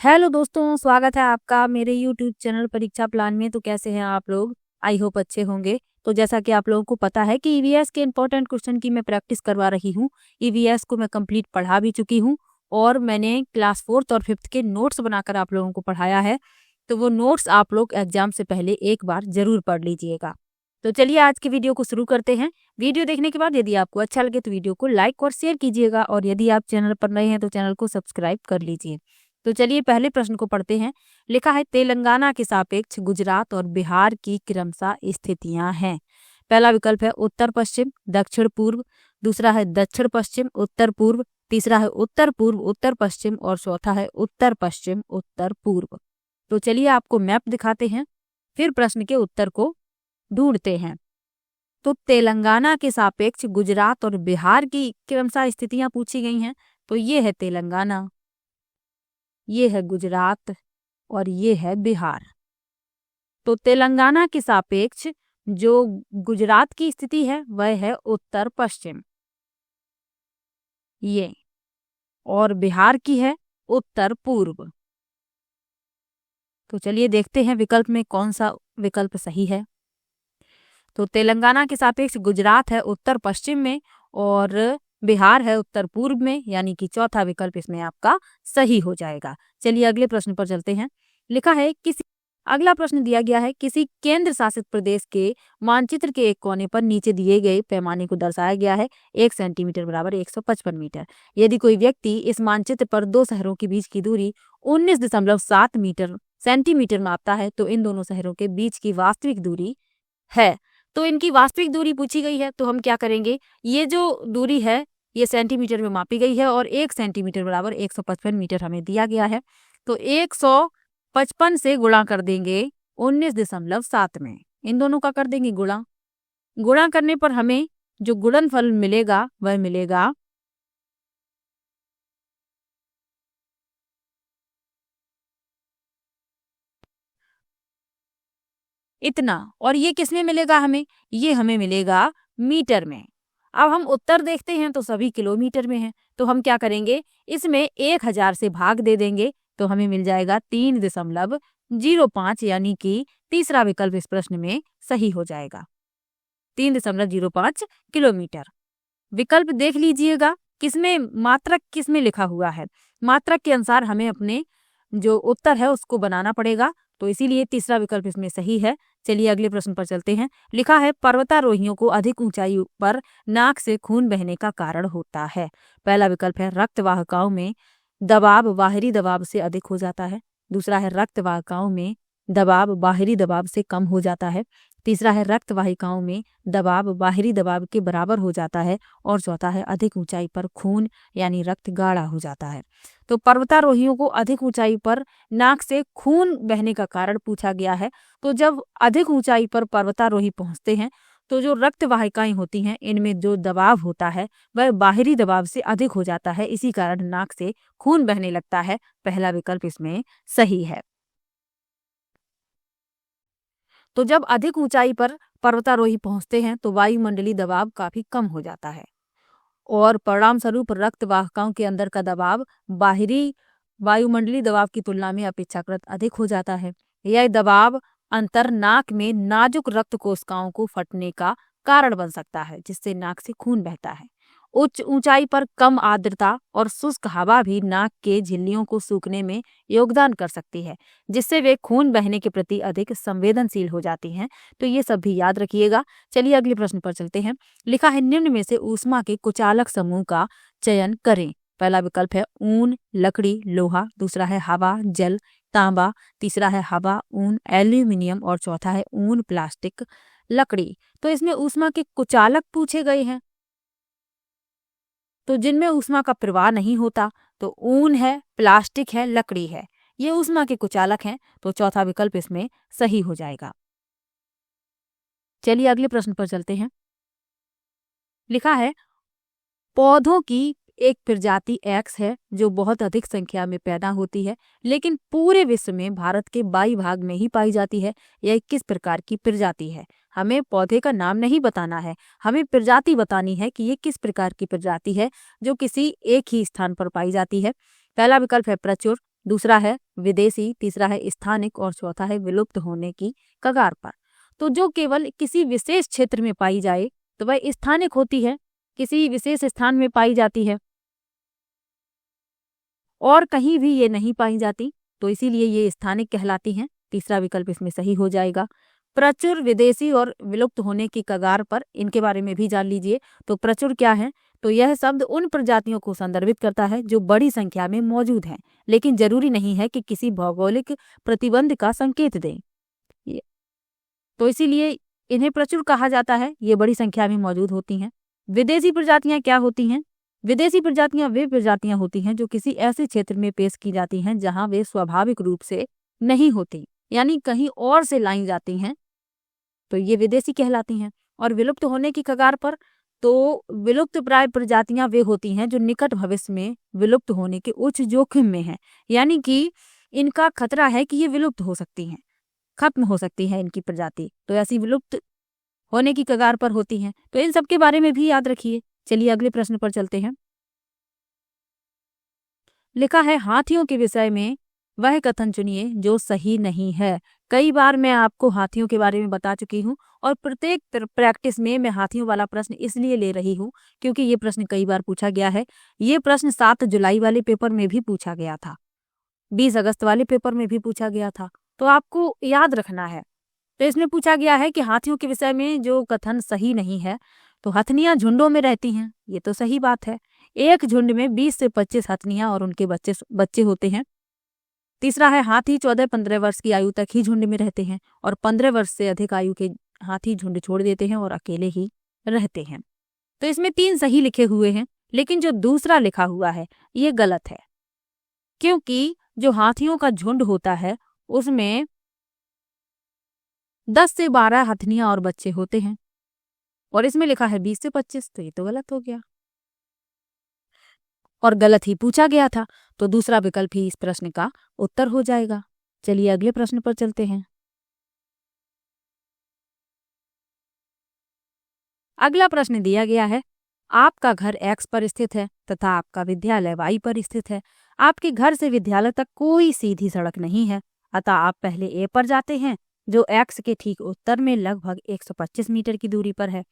Hello दोस्तों, स्वागत है आपका मेरे यूट्यूब चैनल परीक्षा प्लान में। तो कैसे हैं आप लोग? आई होप अच्छे होंगे। तो जैसा कि आप लोगों को पता है कि ईवीएस के इंपॉर्टेंट क्वेश्चन की मैं प्रैक्टिस करवा रही हूँ। ईवीएस को मैं कंप्लीट पढ़ा भी चुकी हूँ और मैंने क्लास 4th और 5th के नोट्स बनाकर आप लोगों को पढ़ाया है। तो वो नोट्स आप लोग एग्जाम से पहले एक बार जरूर पढ़ लीजिएगा। तो चलिए आज की वीडियो को शुरू करते हैं। वीडियो देखने के बाद यदि आपको अच्छा लगे तो वीडियो को लाइक और शेयर कीजिएगा, और यदि आप चैनल पर नए हैं तो चैनल को सब्सक्राइब कर लीजिए। तो चलिए पहले प्रश्न को पढ़ते हैं। लिखा है, तेलंगाना के सापेक्ष गुजरात और बिहार की क्रमशः स्थितियां हैं। पहला विकल्प है उत्तर पश्चिम, दक्षिण पूर्व। दूसरा है दक्षिण पश्चिम, उत्तर पूर्व। तीसरा है उत्तर पूर्व, उत्तर पश्चिम। और चौथा है उत्तर पश्चिम, उत्तर पूर्व। तो चलिए आपको मैप दिखाते हैं, फिर प्रश्न के उत्तर को ढूंढते हैं। तो तेलंगाना के सापेक्ष गुजरात और बिहार की क्रमशः स्थितियां पूछी गई हैं। तो ये है तेलंगाना, ये है गुजरात और ये है बिहार। तो तेलंगाना के सापेक्ष जो गुजरात की स्थिति है वह है उत्तर पश्चिम, ये, और बिहार की है उत्तर पूर्व। तो चलिए देखते हैं विकल्प में कौन सा विकल्प सही है। तो तेलंगाना के सापेक्ष गुजरात है उत्तर पश्चिम में और बिहार है उत्तर पूर्व में, यानी कि चौथा विकल्प इसमें आपका सही हो जाएगा। चलिए अगले प्रश्न पर चलते हैं। लिखा है, अगला प्रश्न दिया गया है, किसी केंद्र शासित प्रदेश के मानचित्र के एक कोने पर नीचे दिए गए पैमाने को दर्शाया गया है। 1 सेंटीमीटर बराबर 155 मीटर। यदि कोई व्यक्ति इस मानचित्र पर दो शहरों के बीच की दूरी 19.7 मीटर सेंटीमीटर मापता है तो इन दोनों शहरों के बीच की वास्तविक दूरी है। तो इनकी वास्तविक दूरी पूछी गई है, तो हम क्या करेंगे, ये जो दूरी है ये सेंटीमीटर में मापी गई है और 1 सेंटीमीटर बराबर 155 मीटर हमें दिया गया है। तो 155 से गुणा कर देंगे 19.7 में, इन दोनों का कर देंगे गुणा। गुणा करने पर हमें जो गुणनफल मिलेगा वह मिलेगा इतना। और ये किसमें मिलेगा हमें? ये हमें मिलेगा मीटर में। अब हम उत्तर देखते हैं तो सभी किलोमीटर में हैं, तो हम क्या करेंगे, इसमें 1000 से भाग दे देंगे तो हमें मिल जाएगा 3.05, यानी कि तीसरा विकल्प इस प्रश्न में सही हो जाएगा। 3.05 किलोमीटर। विकल्प देख लीजिएगा, किसमें मात्रक किसमें लिखा हुआ है। मात्रक के अनुसार हमें अपने जो उत्तर है उसको बनाना पड़ेगा, तो इसीलिए तीसरा विकल्प इसमें सही है। चलिए अगले प्रश्न पर चलते हैं। लिखा है, पर्वतारोहियों को अधिक ऊंचाई पर नाक से खून बहने का कारण होता है। पहला विकल्प है रक्त वाहिकाओं में दबाव बाहरी दबाव से अधिक हो जाता है। दूसरा है रक्त वाहिकाओं में दबाव बाहरी दबाव से कम हो जाता है। तीसरा है रक्त वाहिकाओं में दबाव बाहरी दबाव के बराबर हो जाता है। और चौथा है अधिक ऊंचाई पर खून यानी रक्त गाढ़ा हो जाता है। तो पर्वतारोहियों को अधिक ऊंचाई पर नाक से खून बहने का कारण पूछा गया है। तो जब अधिक ऊंचाई पर पर्वतारोही पहुंचते हैं तो जो रक्त वाहिकाएं होती हैं इनमें जो दबाव होता है वह बाहरी दबाव से अधिक हो जाता है, इसी कारण नाक से खून बहने लगता है। पहला विकल्प इसमें सही है। तो जब अधिक ऊंचाई पर पर्वतारोही पहुंचते हैं तो वायुमंडलीय दबाव काफी कम हो जाता है और परिणाम स्वरूप रक्त वाहिकाओं के अंदर का दबाव बाहरी वायुमंडलीय दबाव की तुलना में अपेक्षाकृत अधिक हो जाता है। यह दबाव अंतर नाक में नाजुक रक्त कोशिकाओं को फटने का कारण बन सकता है, जिससे नाक से खून बहता है। उच्च ऊंचाई पर कम आर्द्रता और शुष्क हवा भी नाक के झिल्लियों को सूखने में योगदान कर सकती है, जिससे वे खून बहने के प्रति अधिक संवेदनशील हो जाती हैं। तो ये सब भी याद रखिएगा। चलिए अगले प्रश्न पर चलते हैं। लिखा है, निम्न में से ऊष्मा के कुचालक समूह का चयन करें। पहला विकल्प है ऊन, लकड़ी, लोहा। दूसरा है हवा, जल, तांबा। तीसरा है हवा, ऊन, एल्यूमिनियम। और चौथा है ऊन, प्लास्टिक, लकड़ी। तो इसमें ऊष्मा के कुचालक पूछे गए हैं, तो जिनमें ऊष्मा का प्रवाह नहीं होता तो ऊन है, प्लास्टिक है, लकड़ी है, ये ऊष्मा के कुचालक हैं। तो चौथा विकल्प इसमें सही हो जाएगा। चलिए अगले प्रश्न पर चलते हैं। लिखा है, पौधों की एक प्रजाति एक्स है जो बहुत अधिक संख्या में पैदा होती है, लेकिन पूरे विश्व में भारत के बाई भाग में ही पाई जाती है। यह किस प्रकार की प्रजाति है? हमें पौधे का नाम नहीं बताना है, हमें प्रजाति बतानी है कि ये किस प्रकार की प्रजाति है जो किसी एक ही स्थान पर पाई जाती है। पहला विकल्प है प्रचुर, दूसरा है विदेशी, तीसरा है स्थानिक और चौथा है विलुप्त होने की कगार पर। तो जो केवल किसी विशेष क्षेत्र में पाई जाए तो वह स्थानिक होती है, किसी विशेष स्थान में पाई जाती है और कहीं भी ये नहीं पाई जाती, तो इसीलिए ये स्थानिक कहलाती हैं। तीसरा विकल्प इसमें सही हो जाएगा। प्रचुर, विदेशी और विलुप्त होने की कगार पर, इनके बारे में भी जान लीजिए। तो प्रचुर क्या है, तो यह शब्द उन प्रजातियों को संदर्भित करता है जो बड़ी संख्या में मौजूद हैं, लेकिन जरूरी नहीं है कि किसी भौगोलिक प्रतिबंध का संकेत दें। तो इसीलिए इन्हें प्रचुर कहा जाता है, ये बड़ी संख्या में मौजूद होती हैं। विदेशी प्रजातियां क्या होती हैं? विदेशी प्रजातियां वे प्रजातियां होती हैं जो किसी ऐसे क्षेत्र में पेश की जाती हैं जहां वे स्वाभाविक रूप से नहीं होती, यानी कहीं और से लाई जाती हैं, तो ये विदेशी कहलाती हैं। और विलुप्त होने की कगार पर, तो विलुप्त प्राय प्रजातियां वे होती हैं जो निकट भविष्य में विलुप्त होने के उच्च जोखिम में हैं, यानी कि इनका खतरा है कि ये विलुप्त हो सकती हैं, खत्म हो सकती है इनकी प्रजाति, तो ऐसी विलुप्त होने की कगार पर होती हैं। तो इन सब के बारे में भी याद रखिए। चलिए अगले प्रश्न पर चलते हैं। लिखा है हाथियों के विषय में वह कथन चुनिए जो सही नहीं है। कई बार मैं आपको हाथियों के बारे में बता चुकी हूँ और प्रत्येक प्रैक्टिस में मैं हाथियों वाला प्रश्न इसलिए ले रही हूँ क्योंकि ये प्रश्न कई बार पूछा गया है। ये प्रश्न 7 जुलाई वाले पेपर में भी पूछा गया था, 20 अगस्त वाले पेपर में भी पूछा गया था, तो आपको याद रखना है। तो इसमें पूछा गया है कि हाथियों के विषय में जो कथन सही नहीं है, तो हथनियां झुंडों में रहती हैं, ये तो सही बात है। एक झुंड में 20 से 25 हथनियां और उनके बच्चे होते हैं। तीसरा है हाथी 14-15 वर्ष की आयु तक ही झुंड में रहते हैं और 15 वर्ष से अधिक आयु के हाथी झुंड छोड़ देते हैं और अकेले ही रहते हैं। तो इसमें 3 सही लिखे हुए हैं, लेकिन जो दूसरा लिखा हुआ है ये गलत है, क्योंकि जो हाथियों का झुंड होता है उसमें 10 से 12 हथनियां और बच्चे होते हैं और इसमें लिखा है 20 से 25, तो ये तो गलत हो गया और गलत ही पूछा गया था, तो दूसरा विकल्प ही इस प्रश्न का उत्तर हो जाएगा। चलिए अगले प्रश्न पर चलते हैं। अगला प्रश्न दिया गया है, आपका घर X पर स्थित है तथा आपका विद्यालय Y पर स्थित है। आपके घर से विद्यालय तक कोई सीधी सड़क नहीं है, अतः आप पहले A पर जाते हैं जो X के ठीक उत्तर में लगभग 125 मीटर की दूरी पर है।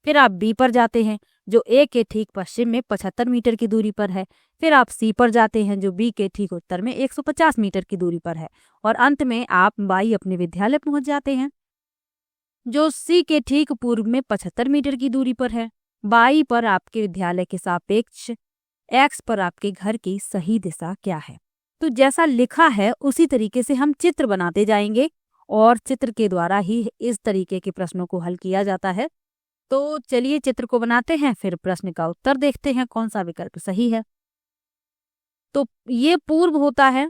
फिर आप B पर जाते हैं जो A के ठीक पश्चिम में 75 मीटर की दूरी पर है। फिर आप C पर जाते हैं जो B के ठीक उत्तर में 150 मीटर की दूरी पर है और अंत में आप Y अपने विद्यालय पहुंच जाते हैं जो C के ठीक पूर्व में 75 मीटर की दूरी पर है। Y पर आपके विद्यालय के सापेक्ष X पर आपके घर की सही दिशा क्या है? तो जैसा लिखा है उसी तरीके से हम चित्र बनाते जाएंगे और चित्र के द्वारा ही इस तरीके के प्रश्नों को हल किया जाता है। तो चलिए चित्र को बनाते हैं, फिर प्रश्न का उत्तर देखते हैं कौन सा विकल्प सही है। तो ये पूर्व होता है,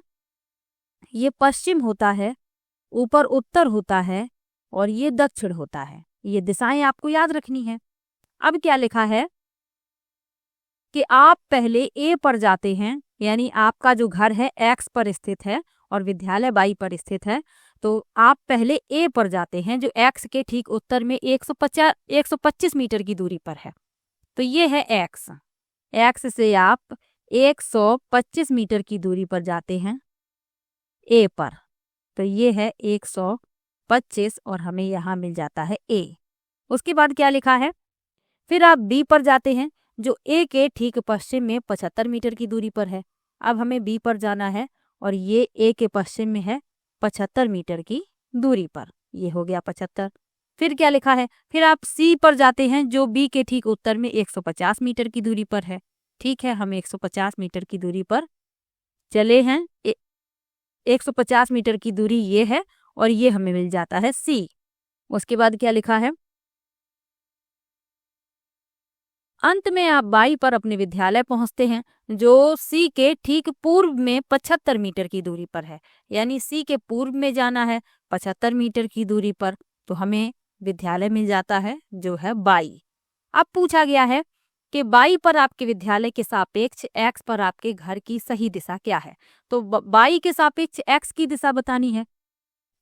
ये पश्चिम होता है, ऊपर उत्तर होता है और ये दक्षिण होता है। ये दिशाएं आपको याद रखनी है। अब क्या लिखा है कि आप पहले A पर जाते हैं, यानी आपका जो घर है X पर स्थित है और विद्यालय Y पर स्थित है, तो आप पहले A पर जाते हैं जो X के ठीक उत्तर में 125 मीटर की दूरी पर है। तो ये है X। X से आप 125 मीटर की दूरी पर जाते हैं A पर, तो ये है 125 और हमें यहाँ मिल जाता है A। उसके बाद क्या लिखा है, फिर आप B पर जाते हैं जो A के ठीक पश्चिम में 75 मीटर की दूरी पर है। अब हमें B पर जाना है और ये A के पश्चिम में है 75 मीटर की दूरी पर, ये हो गया 75। फिर क्या लिखा है, फिर आप C पर जाते हैं जो B के ठीक उत्तर में 150 मीटर की दूरी पर है। ठीक है, हम 150 मीटर की दूरी पर चले हैं। 150 मीटर की दूरी ये है और ये हमें मिल जाता है C। उसके बाद क्या लिखा है, अंत में आप Y पर अपने विद्यालय पहुंचते हैं जो C के ठीक पूर्व में 75 मीटर की दूरी पर है, यानी C के पूर्व में जाना है 75 मीटर की दूरी पर, तो हमें विद्यालय मिल जाता है जो है Y। अब पूछा गया है कि Y पर आपके विद्यालय के सापेक्ष X पर आपके घर की सही दिशा क्या है। तो Y के सापेक्ष X की दिशा बतानी है,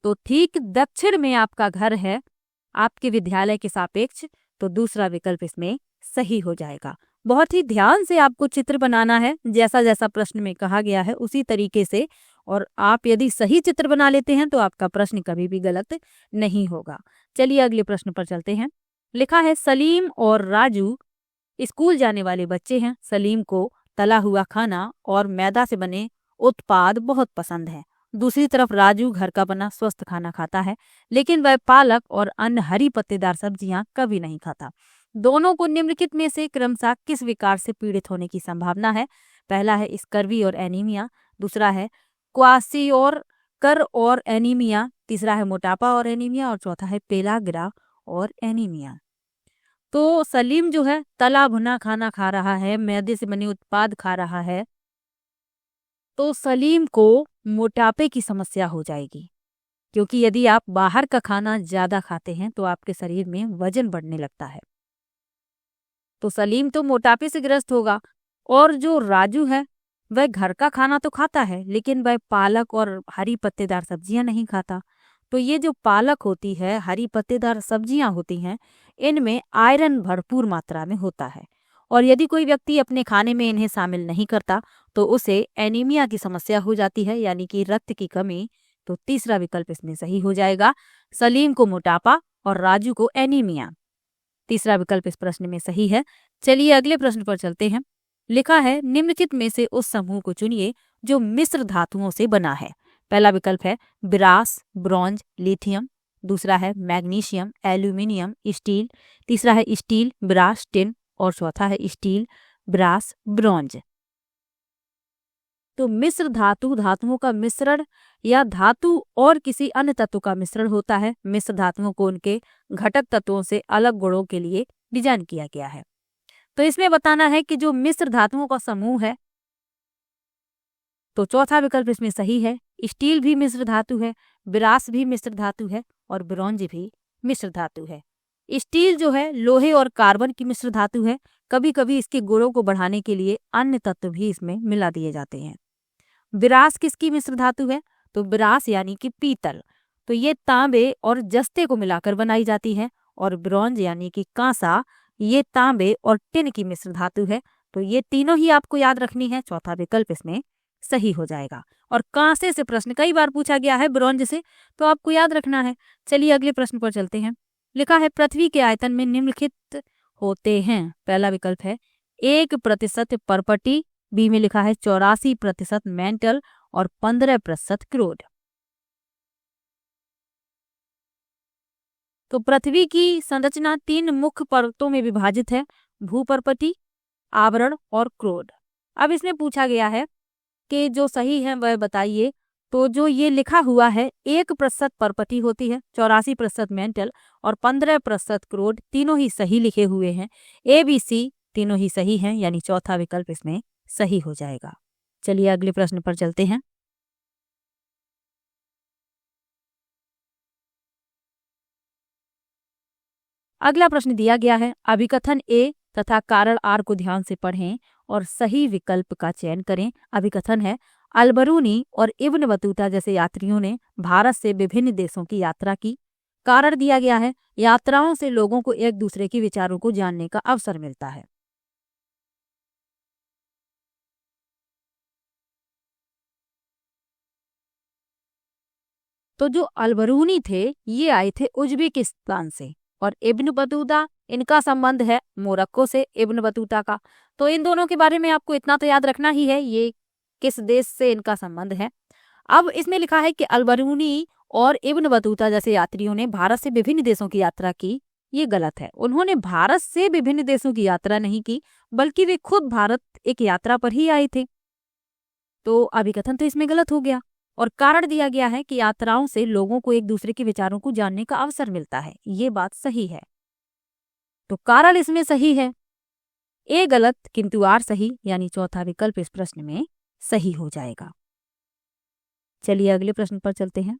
तो ठीक दक्षिण में आपका घर है आपके विद्यालय के सापेक्ष, तो दूसरा विकल्प इसमें सही हो जाएगा। बहुत ही ध्यान से आपको चित्र बनाना है, जैसा जैसा प्रश्न में कहा गया है उसी तरीके से। और आप यदि सही चित्र बना लेते हैं तो आपका प्रश्न कभी भी गलत नहीं होगा। चलिए अगले प्रश्न पर चलते हैं। लिखा है सलीम और राजू स्कूल जाने वाले बच्चे हैं। सलीम को तला हुआ खाना और मैदा से बने उत्पाद बहुत पसंद है। दूसरी तरफ राजू घर का बना स्वस्थ खाना खाता है, लेकिन वह पालक और अन्य हरी पत्तेदार सब्जियां कभी नहीं खाता। दोनों को निम्नलिखित में से क्रमशः किस विकार से पीड़ित होने की संभावना है? पहला है स्कर्वी और एनीमिया, दूसरा है क्वासियोरकर और एनीमिया, तीसरा है मोटापा और एनीमिया और चौथा है पेलाग्रा और एनीमिया। तो सलीम जो है तला भुना खाना खा रहा है, मैदे से बने उत्पाद खा रहा है, तो सलीम को मोटापे की समस्या हो जाएगी, क्योंकि यदि आप बाहर का खाना ज्यादा खाते हैं तो आपके शरीर में वजन बढ़ने लगता है। तो सलीम तो मोटापे से ग्रस्त होगा। और जो राजू है वह घर का खाना तो खाता है, लेकिन वह पालक और हरी पत्तेदार सब्जियां नहीं खाता। तो ये जो पालक होती है, हरी पत्तेदार सब्जियां होती हैं, इनमें आयरन भरपूर मात्रा में होता है। और यदि कोई व्यक्ति अपने खाने में इन्हें शामिल नहीं करता तो उसे एनीमिया की समस्या हो जाती है, यानी कि रक्त की कमी। तो तीसरा विकल्प इसमें सही हो जाएगा, सलीम को मोटापा और राजू को एनीमिया। तीसरा विकल्प इस प्रश्न में सही है। चलिए अगले प्रश्न पर चलते हैं। लिखा है निम्नलिखित में से उस समूह को चुनिए जो मिश्र धातुओं से बना है। पहला विकल्प है ब्रास, ब्रॉन्ज, लिथियम, दूसरा है मैग्नीशियम, एल्यूमिनियम, स्टील, तीसरा है स्टील, ब्रास, टिन और चौथा है स्टील, ब्रास, ब्रॉन्ज। तो मिश्र धातु धातुओं का मिश्रण या धातु और किसी अन्य तत्व का मिश्रण होता है। मिश्र धातुओं को उनके घटक तत्वों से अलग गुणों के लिए डिजाइन किया गया है। तो इसमें बताना है कि जो मिश्र धातुओं का समूह है, तो चौथा विकल्प इसमें सही है। स्टील भी मिश्र धातु है, ब्रास भी मिश्र धातु है और ब्रॉन्ज भी मिश्र धातु है। स्टील जो है लोहे और कार्बन की मिश्र धातु है। कभी कभी इसके गुणों को बढ़ाने के लिए अन्य तत्व भी इसमें मिला दिए जाते हैं। ब्रास किसकी मिश्र धातु है? तो ब्रास यानी कि पीतल, तो ये तांबे और जस्ते को मिलाकर बनाई जाती है। और ब्रॉन्ज यानी कि कांसा, ये तांबे और टिन की मिश्र धातु है। तो ये तीनों ही आपको याद रखनी है, चौथा विकल्प इसमें सही हो जाएगा। और कांसे से प्रश्न कई बार पूछा गया है, ब्रॉन्ज से तो आपको याद रखना है। चलिए अगले प्रश्न पर चलते हैं। लिखा है पृथ्वी के आयतन में निम्नलिखित होते हैं। पहला विकल्प है 1% परपटी, बी में लिखा है 84% मेंटल और 15% क्रोड। तो पृथ्वी की संरचना 3 मुख्य परतों में विभाजित है, भूपर्पटी, आवरण और क्रोड। अब इसमें पूछा गया है कि जो सही है वह बताइए। तो जो ये लिखा हुआ है 1% परपटी होती है, 84% मेंटल और 15% क्रोड, तीनों ही सही लिखे हुए हैं। ABC तीनों ही सही हैं, यानी चौथा विकल्प इसमें सही हो जाएगा। चलिए अगले प्रश्न पर चलते हैं। अगला प्रश्न दिया गया है अभिकथन ए तथा कारण आर को ध्यान से पढ़ें और सही विकल्प का चयन करें। अभिकथन है अलबरूनी और इब्न बतूता जैसे यात्रियों ने भारत से विभिन्न देशों की यात्रा की। कारण दिया गया है यात्राओं से लोगों को एक दूसरे के विचारों को जानने का अवसर मिलता है। तो जो अलबरूनी थे ये आए थे उज्बेकिस्तान से, और इब्न बतूता इनका संबंध है मोरक्को से, इब्न बतूता का। तो इन दोनों के बारे में आपको इतना तो याद रखना ही है, ये किस देश से इनका संबंध है। अब इसमें लिखा है कि अलबरूनी और इब्न बतूता जैसे यात्रियों ने भारत से विभिन्न देशों की यात्रा की। ये गलत है, उन्होंने भारत से विभिन्न देशों की यात्रा नहीं की, बल्कि वे खुद भारत एक यात्रा पर ही आए थे। तो अभिकथन तो इसमें गलत हो गया। और कारण दिया गया है कि यात्राओं से लोगों को एक दूसरे के विचारों को जानने का अवसर मिलता है, ये बात सही है। तो कारण इसमें सही है, ए गलत किंतु आर सही, यानी चौथा विकल्प इस प्रश्न में सही हो जाएगा। चलिए अगले प्रश्न पर चलते हैं।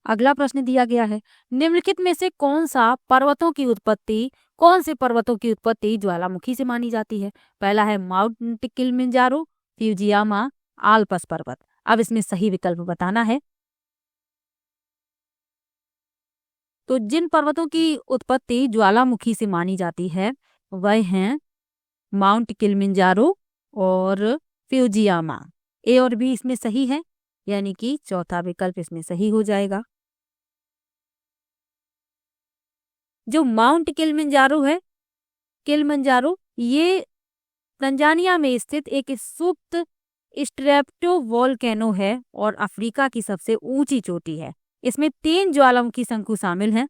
अगला प्रश्न दिया गया है निम्नलिखित में से कौन से पर्वतों की उत्पत्ति ज्वालामुखी से मानी जाती है। पहला है माउंट किलिमंजारो, फ्यूजियामा, आल्पस पर्वत। अब इसमें सही विकल्प बताना है। तो जिन पर्वतों की उत्पत्ति ज्वालामुखी से मानी जाती है वह हैं माउंट किलिमंजारो और फ्यूजियामा। ए और बी इसमें सही है, यानी कि चौथा विकल्प इसमें सही हो जाएगा। जो माउंट किलिमंजारो है, किलिमंजारो ये तंजानिया में स्थित एक सुप्त स्ट्रेप्टो वोल्केनो है और अफ्रीका की सबसे ऊंची चोटी है। इसमें 3 ज्वालामुखी शंकु शामिल हैं,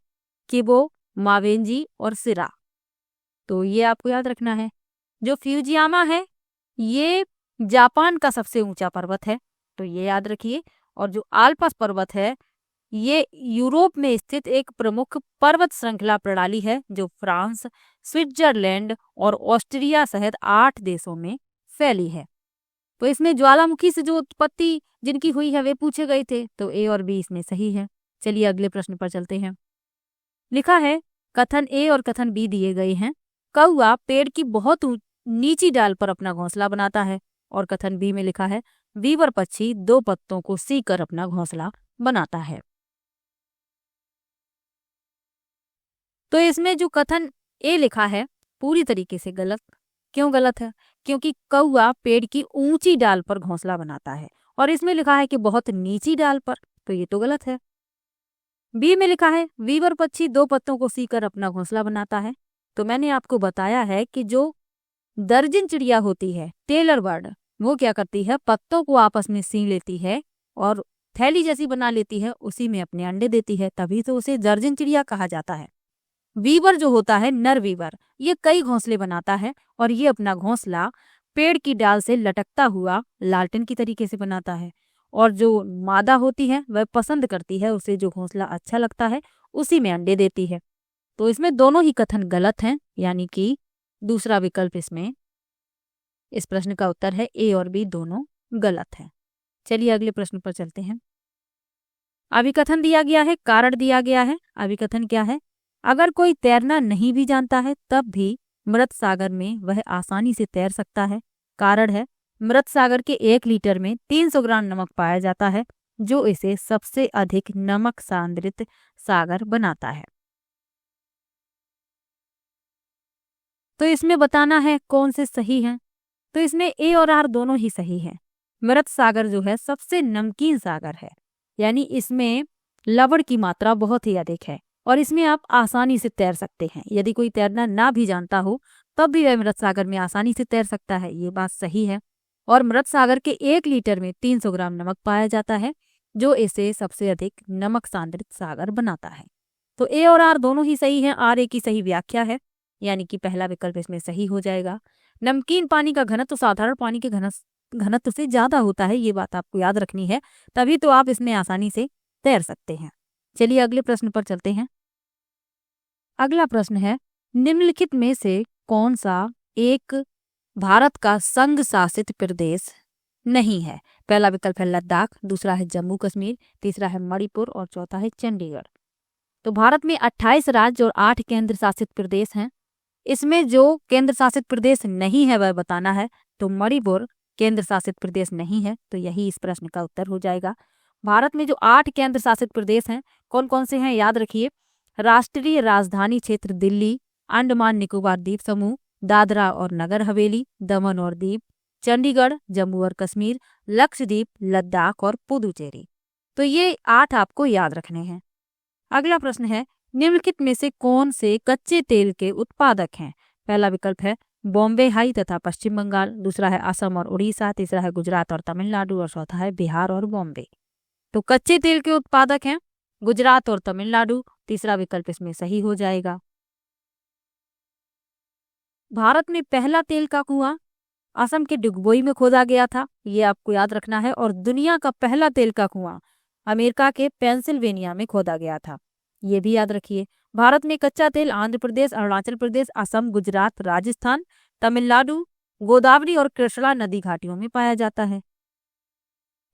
किबो, मावेंजी और सिरा। तो ये आपको याद रखना है। जो फ्यूजियामा है ये जापान का सबसे ऊंचा पर्वत है, तो ये याद रखिए। और जो आल्पस पर्वत है ये यूरोप में स्थित एक प्रमुख पर्वत श्रृंखला प्रणाली है जो फ्रांस, स्विट्जरलैंड और ऑस्ट्रिया सहित 8 देशों में फैली है। तो इसमें ज्वालामुखी से जो उत्पत्ति जिनकी हुई है वे पूछे गए थे, तो ए और बी इसमें सही है। चलिए अगले प्रश्न पर चलते हैं। लिखा है कथन ए और कथन बी दिए गए हैं। कौआ पेड़ की बहुत नीची डाल पर अपना घोंसला बनाता है, और कथन बी में लिखा है वीवर पक्षी 2 पत्तों को सीकर अपना घोंसला बनाता है। तो इसमें जो कथन ए लिखा है पूरी तरीके से गलत। क्यों गलत है? क्योंकि कौआ पेड़ की ऊंची डाल पर घोंसला बनाता है, और इसमें लिखा है कि बहुत नीची डाल पर, तो ये तो गलत है। बी में लिखा है वीवर पक्षी 2 पत्तों को सीकर अपना घोंसला बनाता है। तो मैंने आपको बताया है कि जो दर्जन चिड़िया होती है, टेलर बर्ड, वो क्या करती है, पत्तों को आपस में सी लेती है और थैली जैसी बना लेती है, उसी में अपने अंडे देती है, तभी तो उसे दर्जन चिड़िया कहा जाता है। वीवर जो होता है, नर वीवर, ये कई घोंसले बनाता है और ये अपना घोंसला पेड़ की डाल से लटकता हुआ लालटेन की तरीके से बनाता है। और जो मादा होती है वह पसंद करती है, उसे जो घोंसला अच्छा लगता है उसी में अंडे देती है। तो इसमें दोनों ही कथन गलत हैं, यानी कि दूसरा विकल्प इसमें इस प्रश्न का उत्तर है। ए और बी दोनों गलत हैं। चलिए अगले प्रश्न पर चलते हैं। अभिकथन दिया गया है, कारण दिया गया है। अभिकथन क्या है? अगर कोई तैरना नहीं भी जानता है तब भी मृत सागर में वह आसानी से तैर सकता है। कारण है मृत सागर के 1 लीटर में 300 ग्राम नमक पाया जाता है, जो इसे सबसे अधिक नमक सांद्रित सागर बनाता है। तो इसमें बताना है कौन से सही हैं। तो इसमें ए और आर दोनों ही सही हैं। मृत सागर जो है सबसे नमकीन सागर है, यानी इसमें लवण की मात्रा बहुत ही अधिक है और इसमें आप आसानी से तैर सकते हैं। यदि कोई तैरना ना भी जानता हो तब भी वह मृत सागर में आसानी से तैर सकता है, ये बात सही है। और मृत सागर के 1 लीटर में 300 ग्राम नमक पाया जाता है, जो इसे सबसे अधिक नमक सांद्रित सागर बनाता है। तो ए और आर दोनों ही सही हैं। आर ए की सही व्याख्या है, यानी कि पहला विकल्प इसमें सही हो जाएगा। नमकीन पानी का घनत्व साधारण पानी के घनत्व से ज्यादा होता है, ये बात आपको याद रखनी है, तभी तो आप इसमें आसानी से तैर सकते हैं। चलिए अगले प्रश्न पर चलते हैं। अगला प्रश्न है निम्नलिखित में से कौन सा एक भारत का संघ शासित प्रदेश नहीं है? पहला विकल्प है लद्दाख, दूसरा है जम्मू कश्मीर, तीसरा है मणिपुर और चौथा है चंडीगढ़। तो भारत में 28 राज्य और 8 केंद्र शासित प्रदेश हैं। इसमें जो केंद्र शासित प्रदेश नहीं है वह बताना है। तो मणिपुर केंद्र शासित प्रदेश नहीं है, तो यही इस प्रश्न का उत्तर हो जाएगा। भारत में जो 8 केंद्र शासित प्रदेश हैं कौन कौन से हैं याद रखिए। राष्ट्रीय राजधानी क्षेत्र दिल्ली, अंडमान निकोबार द्वीप समूह, दादरा और नगर हवेली, दमन और दीव, चंडीगढ़, जम्मू और कश्मीर, लक्षद्वीप, लद्दाख और पुदुचेरी। तो ये 8 आपको याद रखने हैं। अगला प्रश्न है निम्नलिखित में से कौन से कच्चे तेल के उत्पादक हैं? पहला विकल्प है बॉम्बे हाई तथा पश्चिम बंगाल, दूसरा है असम और उड़ीसा, तीसरा है गुजरात और तमिलनाडु और चौथा है बिहार और बॉम्बे। तो कच्चे तेल के उत्पादक हैं गुजरात और तमिलनाडु, तीसरा विकल्प इसमें सही हो जाएगा। भारत में पहला तेल का कुआं असम के डुगबोई में खोदा गया था, ये आपको याद रखना है। और दुनिया का पहला तेल का कुआं अमेरिका के पेंसिल्वेनिया में खोदा गया था, ये भी याद रखिए। भारत में कच्चा तेल आंध्र प्रदेश, अरुणाचल प्रदेश, असम, गुजरात, राजस्थान, तमिलनाडु, गोदावरी और कृष्णा नदी घाटियों में पाया जाता है,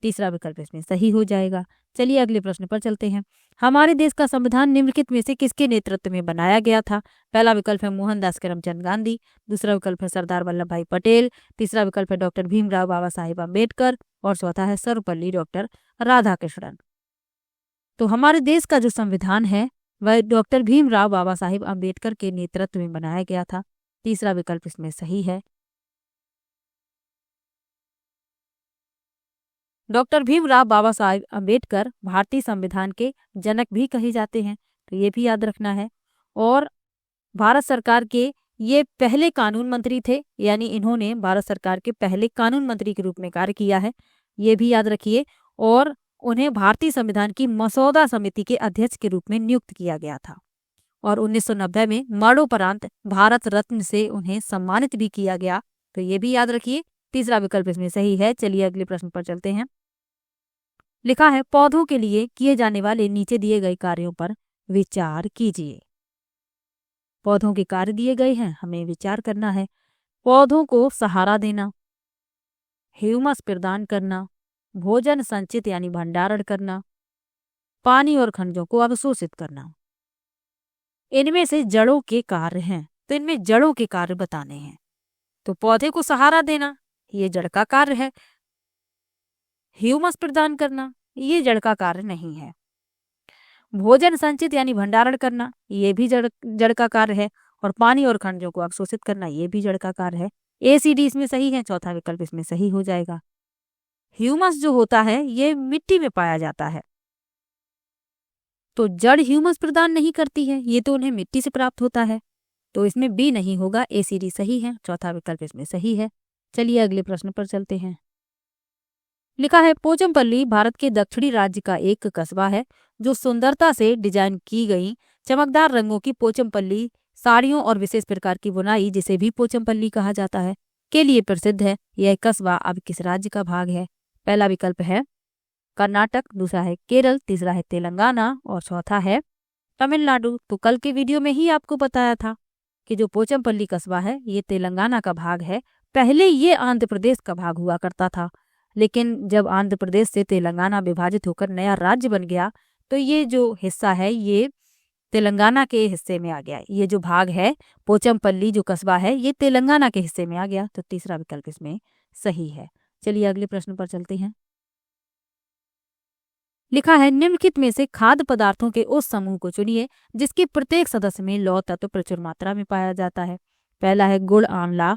तीसरा विकल्प इसमें सही हो जाएगा। चलिए अगले प्रश्न पर चलते हैं। हमारे देश का संविधान निम्नलिखित में से किसके नेतृत्व में बनाया गया था? पहला विकल्प है मोहनदास करमचंद गांधी, दूसरा विकल्प है सरदार वल्लभ भाई पटेल, तीसरा विकल्प है डॉक्टर भीमराव बाबा साहेब अम्बेडकर और चौथा है सर्वपल्ली डॉक्टर राधाकृष्णन। तो हमारे देश का जो संविधान है वह डॉक्टर भीमराव बाबा साहिब अम्बेडकर के नेतृत्व में बनाया गया था। तीसरा विकल्प इसमें सही है। डॉक्टर भीमराव बाबा साहिब अम्बेडकर भारतीय संविधान के जनक भी कहे जाते हैं, तो ये भी याद रखना है। और भारत सरकार के ये पहले कानून मंत्री थे, यानी इन्होंने भारत सरकार के पहले कानून मंत्री के रूप में कार्य किया है, ये भी याद रखिए। और उन्हें भारतीय संविधान की मसौदा समिति के अध्यक्ष के रूप में नियुक्त किया गया था। और 1990 में मरणोपरांत भारत रत्न से उन्हें सम्मानित भी किया गया, तो ये भी याद रखिए। तीसरा विकल्प इसमें सही है। चलिए अगले प्रश्न पर चलते हैं। लिखा है पौधों के लिए किए जाने वाले नीचे दिए गए कार्यों पर विचार कीजिए। पौधों के कार्य दिए गए हैं, हमें विचार करना है। पौधों को सहारा देना, ह्यूमस प्रदान करना, भोजन संचित यानी भंडारण करना, पानी और खनिजों को अवशोषित करना। इनमें से जड़ों के कार्य हैं, तो इनमें जड़ों के कार्य बताने हैं। तो पौधे को सहारा देना, ये जड़ का कार्य है। ह्यूमस प्रदान करना, ये जड़ का कार्य नहीं है। भोजन संचित यानी भंडारण करना, ये भी जड़ का कार्य है। और पानी और खनिजों को अवशोषित करना, ये भी जड़ का कार्य है। ACD इसमें सही है। चौथा विकल्प इसमें सही हो जाएगा। ह्यूमस जो होता है ये मिट्टी में पाया जाता है, तो जड़ ह्यूमस प्रदान नहीं करती है, ये तो उन्हें मिट्टी से प्राप्त होता है, तो इसमें B नहीं होगा। ACD सही है। चौथा विकल्प इसमें सही है। चलिए अगले प्रश्न पर चलते हैं। लिखा है पोचमपल्ली भारत के दक्षिणी राज्य का एक कस्बा है जो सुंदरता से डिजाइन की गई चमकदार रंगों की पोचमपल्ली साड़ियों और विशेष प्रकार की बुनाई, जिसे भी पोचमपल्ली कहा जाता है, के लिए प्रसिद्ध है। यह कस्बा अब किस राज्य का भाग है? पहला विकल्प है कर्नाटक, दूसरा है केरल, तीसरा है तेलंगाना और चौथा है तमिलनाडु। तो कल के वीडियो में ही आपको बताया था कि जो पोचमपल्ली कस्बा है ये तेलंगाना का भाग है। पहले ये आंध्र प्रदेश का भाग हुआ करता था, लेकिन जब आंध्र प्रदेश से तेलंगाना विभाजित होकर नया राज्य बन गया तो ये जो हिस्सा है ये तेलंगाना के हिस्से में आ गया। ये जो भाग है पोचमपल्ली जो कस्बा है ये तेलंगाना के हिस्से में आ गया, तो तीसरा विकल्प इसमें सही है। चलिए अगले प्रश्न पर चलते हैं। लिखा है निम्नलिखित में से खाद्य पदार्थों के उस समूह को चुनिए जिसके प्रत्येक सदस्य में लौह तत्व प्रचुर मात्रा में पाया जाता है। पहला है गुड़ आंवला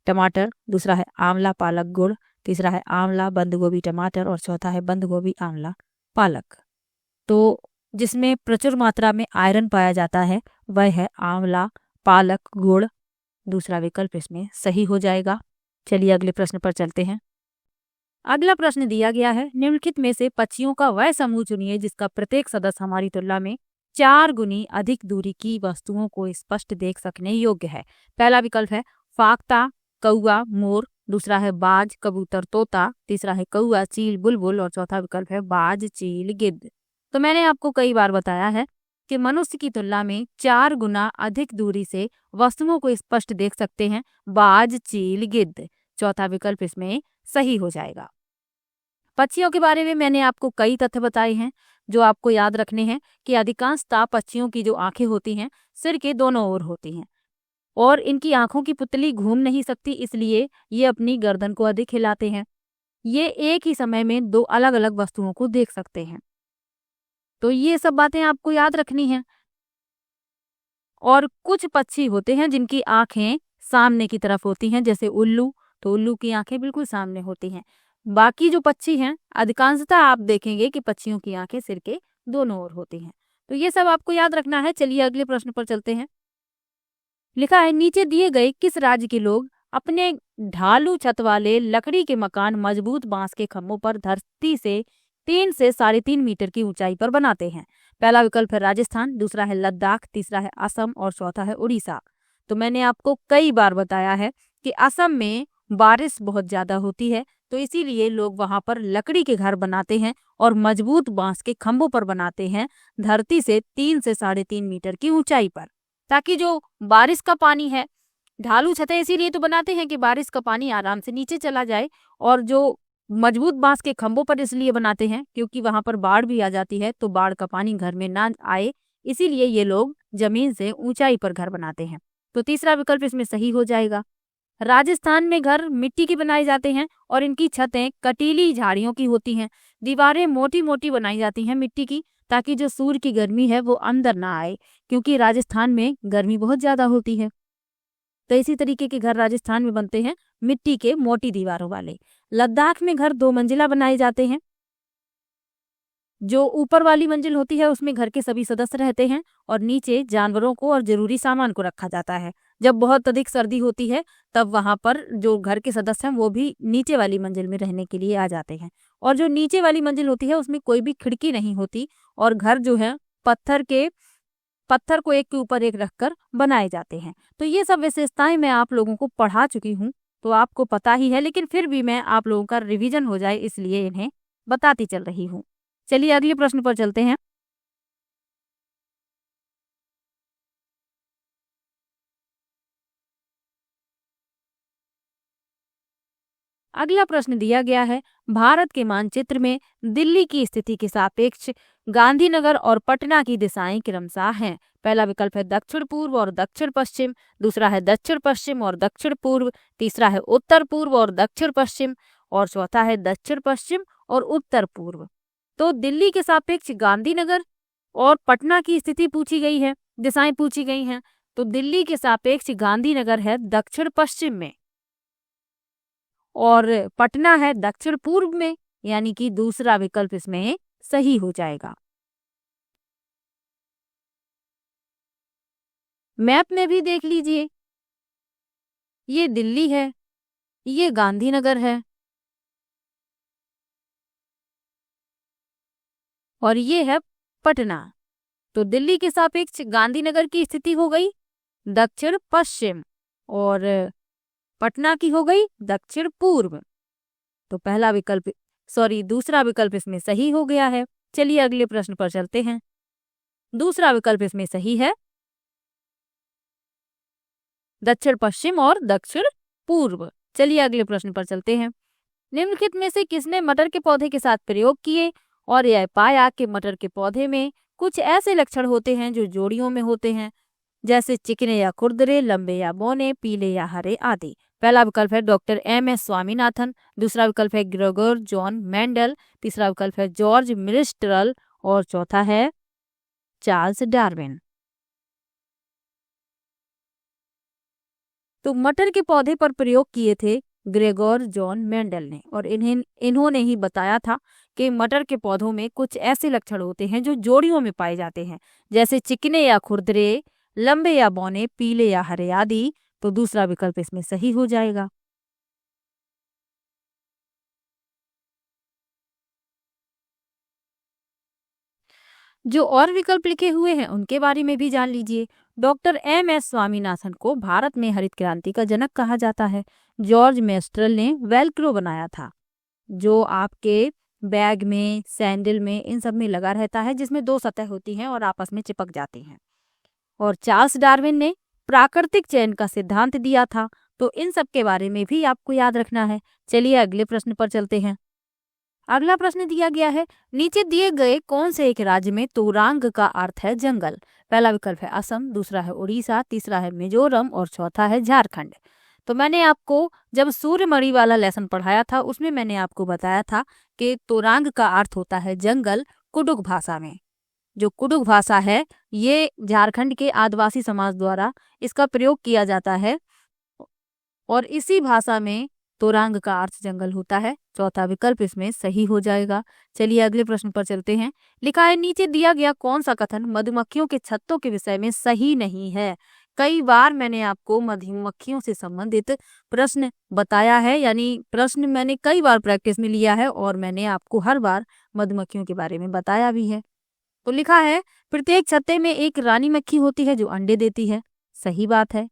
टमाटर, दूसरा है आंवला पालक गुड़, तीसरा है आंवला बंद गोभी टमाटर और चौथा है बंद गोभी आंवला पालक। तो जिसमें प्रचुर मात्रा में आयरन पाया जाता है वह है आंवला पालक गुड़। दूसरा विकल्प इसमें सही हो जाएगा। चलिए अगले प्रश्न पर चलते हैं। अगला प्रश्न दिया गया है निम्नलिखित में से पक्षियों का वह समूह चुनिए जिसका प्रत्येक सदस्य हमारी तुलना में 4 गुनी अधिक दूरी की वस्तुओं को स्पष्ट देख सकने योग्य है। पहला विकल्प है फाख्ता कौआ मोर, दूसरा है बाज कबूतर तोता, तीसरा है कौआ चील बुलबुल और चौथा विकल्प है बाज चील गिद्ध। तो मैंने आपको कई बार बताया है कि मनुष्य की तुलना में 4 गुना अधिक दूरी से वस्तुओं को स्पष्ट देख सकते हैं बाज चील गिद्ध। चौथा विकल्प इसमें सही हो जाएगा। पक्षियों के बारे में मैंने आपको कई तथ्य बताए हैं जो आपको याद रखने हैं कि अधिकांशतः पक्षियों की जो आंखें होती हैं सिर के दोनों ओर होती हैं और इनकी आंखों की पुतली घूम नहीं सकती, इसलिए ये अपनी गर्दन को अधिक हिलाते हैं। ये एक ही समय में 2 अलग अलग वस्तुओं को देख सकते हैं। तो ये सब बातें आपको याद रखनी हैं। और कुछ पक्षी होते हैं जिनकी आंखें सामने की तरफ होती हैं, जैसे उल्लू, तो उल्लू की आंखें बिल्कुल सामने होती हैं। बाकी जो पक्षी हैं अधिकांशतः आप देखेंगे कि पक्षियों की आंखें सिर के दोनों ओर होती हैं। तो ये सब आपको याद रखना है। चलिए अगले प्रश्न पर चलते हैं। लिखा है नीचे दिए गए किस राज्य के लोग अपने ढालू छत वाले लकड़ी के मकान मजबूत बांस के खंभों पर धरती से 3 से 3.5 मीटर की ऊंचाई पर बनाते हैं? पहला विकल्प है राजस्थान, दूसरा है लद्दाख, तीसरा है असम और चौथा है उड़ीसा। तो मैंने आपको कई बार बताया है कि असम में बारिश बहुत ज्यादा होती है, तो इसीलिए लोग वहां पर लकड़ी के घर बनाते हैं और मजबूत बांस के खंभों पर बनाते हैं धरती से 3 से 3.5 मीटर की ऊंचाई पर, ताकि जो बारिश का पानी है, ढालू छतें इसीलिए तो बनाते हैं कि बारिश का पानी आराम से नीचे चला जाए। और जो मजबूत बांस के खंभों पर इसलिए बनाते हैं क्योंकि वहां पर बाढ़ भी आ जाती है, तो बाढ़ का पानी घर में ना आए, इसीलिए ये लोग जमीन से ऊंचाई पर घर बनाते हैं। तो तीसरा विकल्प इसमें सही हो जाएगा। राजस्थान में घर मिट्टी के बनाए जाते हैं और इनकी छतें कटीली झाड़ियों की होती हैं। दीवारें मोटी मोटी बनाई जाती हैं मिट्टी की, ताकि जो सूर्य की गर्मी है वो अंदर ना आए, क्योंकि राजस्थान में गर्मी बहुत ज़्यादा होती है। तो इसी तरीके के घर राजस्थान में बनते हैं, मिट्टी के मोटी दीवारों वाले। लद्दाख में घर 2 मंजिला बनाए जाते हैं। जो ऊपर वाली मंजिल होती है उसमें घर के सभी सदस्य रहते हैं और नीचे जानवरों को और जरूरी सामान को रखा जाता है। जब बहुत अधिक सर्दी होती है तब वहां पर जो घर के सदस्य हैं वो भी नीचे वाली मंजिल में रहने के लिए आ जाते हैं। और जो नीचे वाली मंजिल होती है उसमें कोई भी खिड़की नहीं होती और घर जो है पत्थर को एक के ऊपर एक रखकर बनाए जाते हैं। तो ये सब विशेषताएं मैं आप लोगों को पढ़ा चुकी हूँ, तो आपको पता ही है, लेकिन फिर भी मैं आप लोगों का रिवीजन हो जाए इसलिए इन्हें बताती चल रही हूँ। चलिए अगले प्रश्न पर चलते हैं। अगला प्रश्न दिया गया है, भारत के मानचित्र में दिल्ली की स्थिति के सापेक्ष गांधीनगर और पटना की दिशाएं क्रमशः हैं। पहला विकल्प है दक्षिण पूर्व और दक्षिण पश्चिम, दूसरा है दक्षिण पश्चिम और दक्षिण पूर्व, तीसरा है उत्तर पूर्व और दक्षिण पश्चिम और चौथा है दक्षिण पश्चिम और उत्तर पूर्व। तो दिल्ली के सापेक्ष गांधीनगर और पटना की स्थिति पूछी गई है, दिशाएं पूछी गई हैं। तो दिल्ली के सापेक्ष गांधीनगर है दक्षिण पश्चिम में और पटना है दक्षिण पूर्व में, यानी कि दूसरा विकल्प इसमें सही हो जाएगा। मैप में भी देख लीजिए, ये दिल्ली है, ये गांधीनगर है और ये है पटना। तो दिल्ली के सापेक्ष गांधीनगर की स्थिति हो गई दक्षिण पश्चिम और पटना की हो गई दक्षिण पूर्व। तो दूसरा विकल्प इसमें सही हो गया है। चलिए अगले प्रश्न पर चलते हैं। दूसरा विकल्प इसमें सही है, दक्षिण पश्चिम और दक्षिण पूर्व। चलिए अगले प्रश्न पर चलते हैं। निम्नलिखित में से किसने मटर के पौधे के साथ प्रयोग किए और यह पाया कि मटर के पौधे में कुछ ऐसे लक्षण होते हैं जो जोड़ियों में होते हैं, जैसे चिकने या खुरदरे, लंबे या बौने, पीले या हरे आदि। पहला विकल्प है डॉक्टर एम.एस. स्वामीनाथन, दूसरा विकल्प है ग्रेगोर जॉन मेंडल, तीसरा विकल्प है जॉर्ज मिरिस्टरल और चौथा है चार्ल्स डार्विन। तो मटर के पौधे पर प्रयोग किए थे ग्रेगोर जॉन मेंडल ने और इन्होंने ही बताया था कि मटर के पौधों में कुछ ऐसे लक्षण होते हैं जो जोड़ियों में पाए जाते हैं, जैसे चिकने या खुरदरे, लंबे या बौने, पीले या हरे आदि। तो दूसरा विकल्प इसमें सही हो जाएगा। जो और विकल्प लिखे हुए हैं उनके बारे में भी जान लीजिए। Doctor MS. स्वामीनाथन को भारत में हरित क्रांति का जनक कहा जाता है। जॉर्ज मेस्ट्रल ने वेलक्रो बनाया था, जो आपके बैग में, सैंडल में, इन सब में लगा रहता है, जिसमें 2 सतह होती हैं और आपस में चिपक जाती हैं। और चार्ल्स डार्विन ने प्राकृतिक चयन का सिद्धांत दिया था। तो इन सब के बारे में भी आपको याद रखना है। चलिए अगले प्रश्न पर चलते हैं। अगला प्रश्न दिया गया है, नीचे दिए गए कौन से एक राज्य में तोरांग का अर्थ है जंगल। पहला विकल्प है असम, दूसरा है उड़ीसा, तीसरा है मिजोरम और चौथा है झारखंड। तो मैंने आपको जब सूर्यमणि वाला लेसन पढ़ाया था उसमें मैंने आपको बताया था कि तोरांग का अर्थ होता है जंगल कुडुख भाषा में। जो कुडुख भाषा है ये झारखंड के आदिवासी समाज द्वारा इसका प्रयोग किया जाता है और इसी भाषा में तोरांग का अर्थ जंगल होता है। चौथा विकल्प इसमें सही हो जाएगा। चलिए अगले प्रश्न पर चलते हैं। लिखा है, नीचे दिया गया कौन सा कथन मधुमक्खियों के छत्तों के विषय में सही नहीं है। कई बार मैंने आपको मधुमक्खियों से संबंधित प्रश्न बताया है, यानी प्रश्न मैंने कई बार प्रैक्टिस में लिया है और मैंने आपको हर बार मधुमक्खियों के बारे में बताया भी है। तो लिखा है, प्रत्येक छत्ते में एक रानी मक्खी होती है जो अंडे देती है। सही बात है।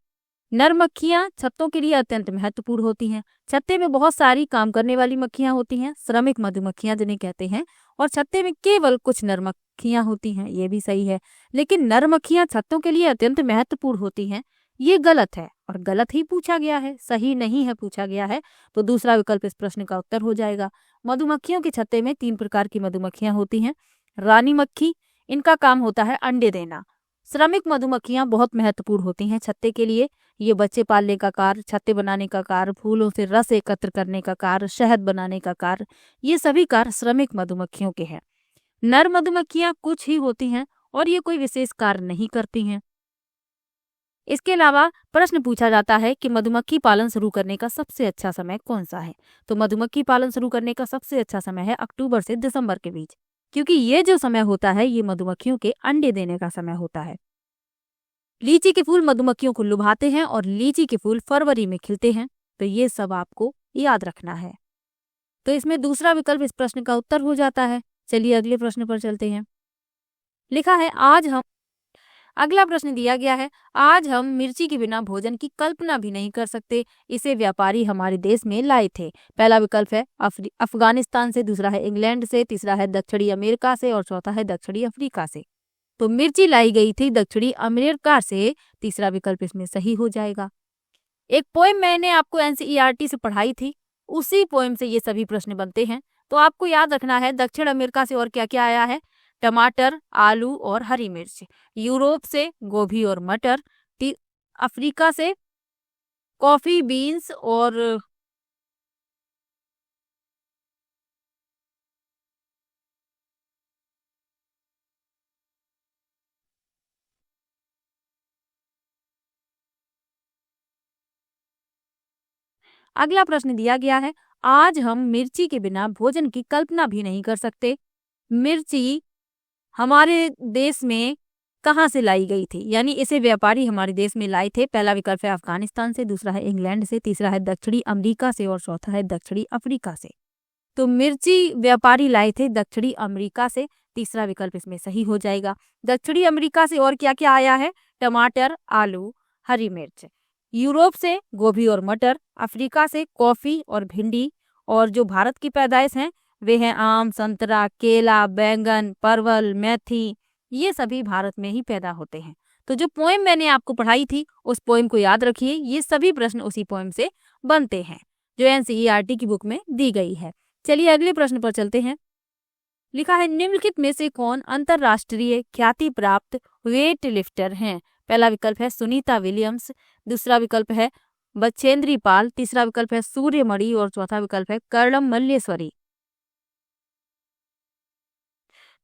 नर मक्खियां छत्तों के लिए अत्यंत महत्वपूर्ण होती हैं। छत्ते में बहुत सारी काम करने वाली मक्खियां होती हैं, श्रमिक मधुमक्खियां जिन्हें कहते हैं, और छत्ते में केवल कुछ नर मक्खियां होती हैं। ये भी सही है, लेकिन नर मक्खियां छत्तों के लिए अत्यंत महत्वपूर्ण होती हैं, ये गलत है और गलत ही पूछा गया है, सही नहीं है पूछा गया है। तो दूसरा विकल्प इस प्रश्न का उत्तर हो जाएगा। मधुमक्खियों के छत्ते में 3 प्रकार की मधुमक्खियां होती हैं। रानी मक्खी, इनका काम होता है अंडे देना। श्रमिक मधुमक्खियां बहुत महत्वपूर्ण होती हैं छत्ते के लिए, ये बच्चे पालने का कार्य, छत्ते बनाने का कार्य, फूलों से रस एकत्र करने का कार्य, शहद बनाने का कार्य, ये सभी कार्य श्रमिक मधुमक्खियों के हैं। नर मधुमक्खियां कुछ ही होती हैं और ये कोई विशेष कार्य नहीं करती हैं। इसके अलावा प्रश्न पूछा जाता है कि मधुमक्खी पालन शुरू करने का सबसे अच्छा समय कौन सा है। तो मधुमक्खी पालन शुरू करने का सबसे अच्छा समय है अक्टूबर से दिसंबर के बीच, क्योंकि ये जो समय होता है ये मधुमक्खियों के अंडे देने का समय होता है। लीची के फूल मधुमक्खियों को लुभाते हैं और लीची के फूल फरवरी में खिलते हैं। तो ये सब आपको याद रखना है। तो इसमें दूसरा विकल्प इस प्रश्न का उत्तर हो जाता है। चलिए अगले प्रश्न पर चलते हैं। लिखा है अगला प्रश्न दिया गया है, आज हम मिर्ची के बिना भोजन की कल्पना भी नहीं कर सकते, इसे व्यापारी हमारे देश में लाए थे। पहला विकल्प है अफगानिस्तान से, दूसरा है इंग्लैंड से, तीसरा है दक्षिणी अमेरिका से और चौथा है दक्षिणी अफ्रीका से। तो मिर्ची लाई गई थी दक्षिणी अमेरिका से, तीसरा विकल्प इसमें सही हो जाएगा। एक पोएम मैंने आपको एनसीईआरटी से पढ़ाई थी, उसी पोएम से ये सभी प्रश्न बनते हैं। तो आपको याद रखना है दक्षिण अमेरिका से और क्या क्या आया है, टमाटर, आलू और हरी मिर्च। यूरोप से गोभी और मटर। अफ्रीका से कॉफी बीन्स और अगला प्रश्न दिया गया है, आज हम मिर्ची के बिना भोजन की कल्पना भी नहीं कर सकते, मिर्ची हमारे देश में कहाँ से लाई गई थी, यानी इसे व्यापारी हमारे देश में लाए थे। पहला विकल्प है अफगानिस्तान से, दूसरा है इंग्लैंड से, तीसरा है दक्षिणी अमेरिका से और चौथा है दक्षिणी अफ्रीका से। तो मिर्ची व्यापारी लाए थे दक्षिणी अमेरिका से, तीसरा विकल्प इसमें सही हो जाएगा। दक्षिणी अमेरिका से और क्या क्या आया है, टमाटर, आलू, हरी मिर्च। यूरोप से गोभी और मटर, अफ्रीका से कॉफी और भिंडी, और जो भारत की पैदाइश हैं वे हैं आम, संतरा, केला, बैंगन, परवल, मेथी। ये सभी भारत में ही पैदा होते हैं। तो जो पोएम मैंने आपको पढ़ाई थी उस पोएम को याद रखिए, ये सभी प्रश्न उसी पोएम से बनते हैं जो एनसीईआरटी की बुक में दी गई है। चलिए अगले प्रश्न पर चलते हैं। लिखा है, निम्नलिखित में से कौन अंतरराष्ट्रीय ख्याति प्राप्त वेट लिफ्टर हैं। पहला विकल्प है सुनीता विलियम्स, दूसरा विकल्प है बछेंद्री पाल, तीसरा विकल्प है सूर्यमणि और चौथा विकल्प है कर्णम मल्लेश्वरी।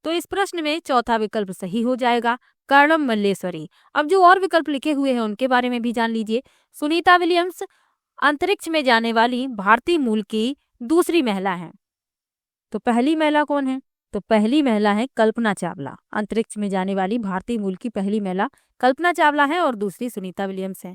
तो इस प्रश्न में चौथा विकल्प सही हो जाएगा, कर्णम मल्लेश्वरी। अब जो और विकल्प लिखे हुए हैं उनके बारे में भी जान लीजिए। सुनीता विलियम्स अंतरिक्ष में जाने वाली भारतीय मूल की दूसरी महिला हैं। तो पहली महिला कौन है, तो पहली महिला है कल्पना चावला। अंतरिक्ष में जाने वाली भारतीय मूल की पहली महिला कल्पना चावला है और दूसरी सुनीता विलियम्स है।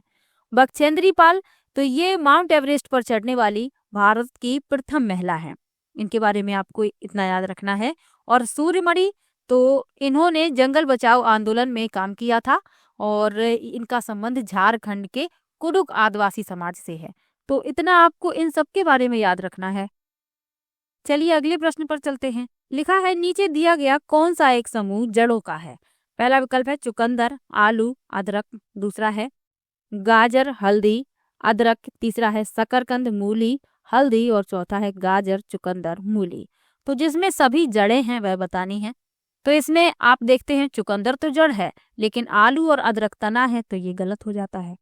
बछेंद्री पाल, तो ये माउंट एवरेस्ट पर चढ़ने वाली भारत की प्रथम महिला है, इनके बारे में आपको इतना याद रखना है। और सूर्यमणि, तो इन्होंने जंगल बचाओ आंदोलन में काम किया था और इनका संबंध झारखंड के कुडुख आदिवासी समाज से है। तो इतना आपको इन सब के बारे में याद रखना है। चलिए अगले प्रश्न पर चलते हैं। लिखा है, नीचे दिया गया कौन सा एक समूह जड़ों का है। पहला विकल्प है चुकंदर, आलू, अदरक, दूसरा है गाजर, हल्दी, अदरक, तीसरा है शकरकंद, मूली, हल्दी और चौथा है गाजर, चुकंदर, मूली। तो जिसमें सभी जड़ें हैं वह बतानी है। तो इसमें आप देखते हैं चुकंदर तो जड़ है लेकिन आलू और अदरक तना है, तो ये गलत हो जाता है।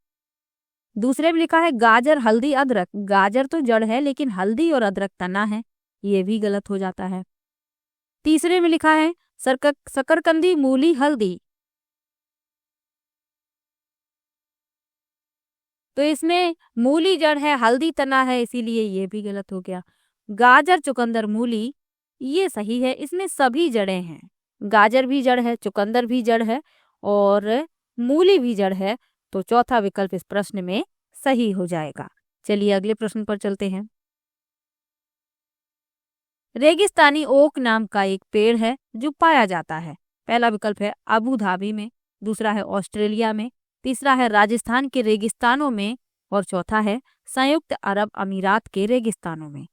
दूसरे में लिखा है गाजर, हल्दी, अदरक, गाजर तो जड़ है लेकिन हल्दी और अदरक तना है, ये भी गलत हो जाता है। तीसरे में लिखा है शकरकंदी, मूली, हल्दी, तो इसमें मूली जड़ है, हल्दी तना है, इसीलिए ये भी गलत हो गया। गाजर, चुकंदर, मूली ये सही है, इसमें सभी जड़ें हैं। गाजर भी जड़ है, चुकंदर भी जड़ है और मूली भी जड़ है, तो चौथा विकल्प इस प्रश्न में सही हो जाएगा। चलिए अगले प्रश्न पर चलते हैं। रेगिस्तानी ओक नाम का एक पेड़ है जो पाया जाता है। पहला विकल्प है अबू धाबी में, दूसरा है ऑस्ट्रेलिया में, तीसरा है राजस्थान के रेगिस्तानों में और चौथा है संयुक्त अरब अमीरात के रेगिस्तानों में।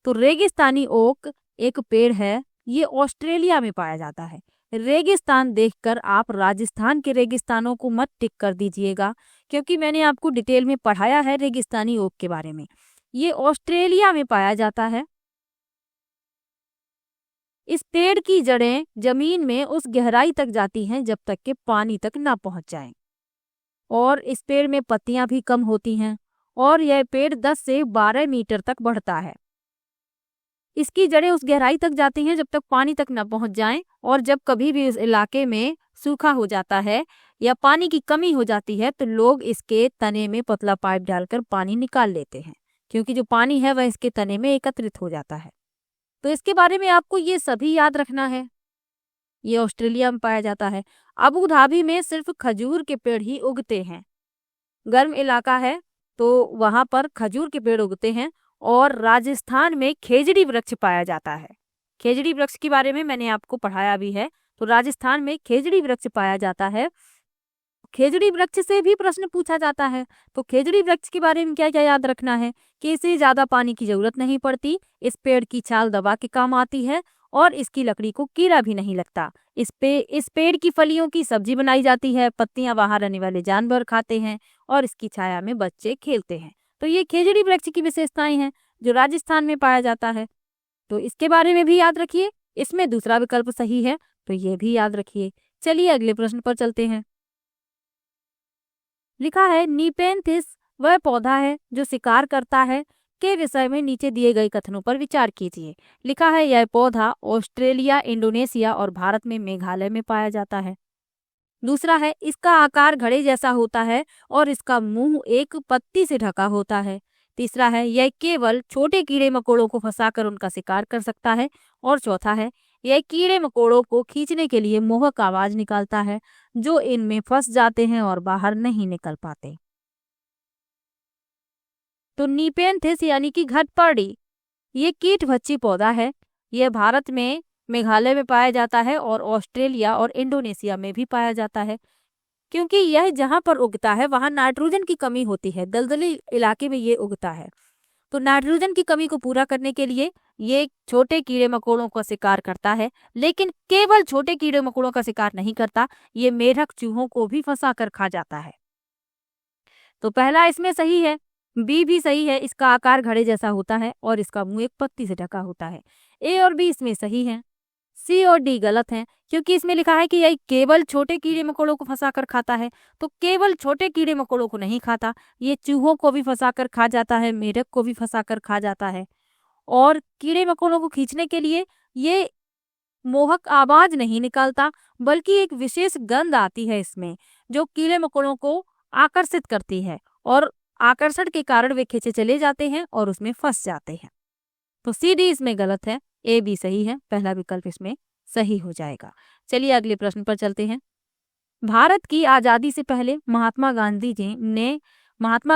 तो रेगिस्तानी ओक एक पेड़ है, ये ऑस्ट्रेलिया में पाया जाता है। रेगिस्तान देखकर आप राजस्थान के रेगिस्तानों को मत टिक कर दीजिएगा, क्योंकि मैंने आपको डिटेल में पढ़ाया है रेगिस्तानी ओक के बारे में। ये ऑस्ट्रेलिया में पाया जाता है। इस पेड़ की जड़ें जमीन में उस गहराई तक जाती हैं जब तक कि पानी तक ना पहुंच जाएं, और इस पेड़ में पत्तियां भी कम होती हैं और यह पेड़ 10 से 12 मीटर तक बढ़ता है। इसकी जड़ें उस गहराई तक जाती हैं जब तक पानी तक न पहुंच जाएं, और जब कभी भी इस इलाके में सूखा हो जाता है या पानी की कमी हो जाती है तो लोग इसके तने में पतला पाइप डालकर पानी निकाल लेते हैं, क्योंकि जो पानी है वह इसके तने में एकत्रित हो जाता है। तो इसके बारे में आपको ये सभी याद रखना है। ये ऑस्ट्रेलिया में पाया जाता है। अबू धाबी में सिर्फ खजूर के पेड़ ही उगते हैं। गर्म इलाका है तो वहां पर खजूर के पेड़ उगते हैं। और राजस्थान में खेजड़ी वृक्ष पाया जाता है। खेजड़ी वृक्ष के बारे में मैंने आपको पढ़ाया भी है। तो राजस्थान में खेजड़ी वृक्ष पाया जाता है। खेजड़ी वृक्ष से भी प्रश्न पूछा जाता है। तो खेजड़ी वृक्ष के बारे में क्या क्या याद रखना है कि इसे ज्यादा पानी की जरूरत नहीं पड़ती, इस पेड़ की छाल दबा के काम आती है और इसकी लकड़ी को कीड़ा भी नहीं लगता। इस पेड़ की फलियों की सब्जी बनाई जाती है, पत्तियां बाहर रहने वाले जानवर खाते हैं और इसकी छाया में बच्चे खेलते हैं। तो ये खेजड़ी वृक्ष की विशेषताएं हैं जो राजस्थान में पाया जाता है। तो इसके बारे में भी याद रखिए। इसमें दूसरा विकल्प सही है, तो ये भी याद रखिए। चलिए अगले प्रश्न पर चलते हैं। लिखा है नीपेंथिस वह पौधा है जो शिकार करता है के विषय में नीचे दिए गए कथनों पर विचार कीजिए। लिखा है यह पौधा ऑस्ट्रेलिया, इंडोनेशिया और भारत में मेघालय में पाया जाता है। दूसरा है इसका आकार घड़े जैसा होता है और इसका मुंह एक पत्ती से ढका होता है। तीसरा है यह केवल छोटे कीड़े मकोड़ों को फंसाकर उनका शिकार कर सकता है। और चौथा है यह कीड़े मकोड़ों को खींचने के लिए मोहक आवाज निकालता है जो इनमें फंस जाते हैं और बाहर नहीं निकल पाते। तो नीपेंथिस यानी कि घटपर्डी ये कीटभक्षी पौधा है। यह भारत में मेघालय में पाया जाता है और ऑस्ट्रेलिया और इंडोनेशिया में भी पाया जाता है। क्योंकि यह जहाँ पर उगता है वहाँ नाइट्रोजन की कमी होती है, दलदली इलाके में ये उगता है। तो नाइट्रोजन की कमी को पूरा करने के लिए ये छोटे कीड़े मकोड़ों का शिकार करता है, लेकिन केवल छोटे कीड़े मकोड़ों का शिकार नहीं करता, ये मेढक चूहों को भी फंसा कर खा जाता है। तो पहला इसमें सही है, बी भी सही है, इसका आकार घड़े जैसा होता है और इसका मुंह एक पत्ती से ढका होता है। ए और बी इसमें सही है, सी और डी गलत है, क्योंकि इसमें लिखा है कि यह केवल छोटे कीड़े मकोड़ों को फंसा कर खाता है। तो केवल छोटे कीड़े मकोड़ों को नहीं खाता, ये चूहों को भी फंसा कर खा जाता है, मेढक को भी फंसा कर खा जाता है। और कीड़े मकोड़ों को खींचने के लिए ये मोहक आवाज नहीं निकालता, बल्कि एक विशेष गंध आती है इसमें जो कीड़े मकोड़ों को आकर्षित करती है और आकर्षण के कारण वे खींचे चले जाते हैं और उसमें फंस जाते हैं। तो सी डी इसमें गलत है, ए बी सही है, पहला विकल्प इसमें सही हो जाएगा। चलिए अगले प्रश्न पर चलते हैं। भारत की आजादी से पहले महात्मा